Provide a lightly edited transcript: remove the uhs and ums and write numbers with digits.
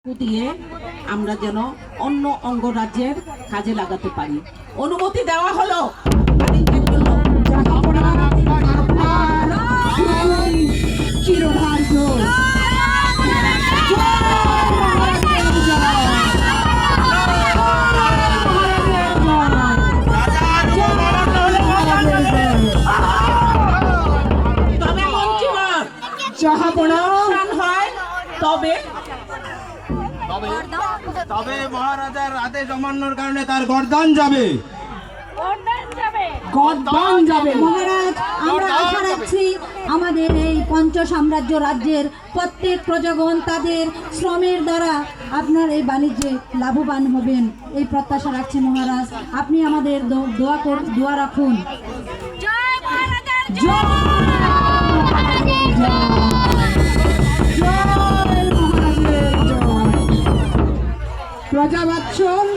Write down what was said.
দিয়ে আমরা যেন অন্য অঙ্গরাজ্যের কাজে লাগাতে পারি। অনুমতি দেওয়া হলো। তবে মন্ত্রীবর যাহাপনা হয় তবে তবে মহারাজার আদেশ অমান্যর কারণে তার গর্দান যাবে। গর্দান যাবে। মহারাজ, আমরা আশা রাখছি আমাদের এই পঞ্চ সাম্রাজ্য রাজ্যের প্রত্যেক প্রজাগণ তাদের শ্রমের দ্বারা আপনার এই বাণিজ্যে লাভবান হবেন, এই প্রত্যাশা রাখছি মহারাজ। আপনি আমাদের দোয়া রাখুন। প্রজাবাৎসল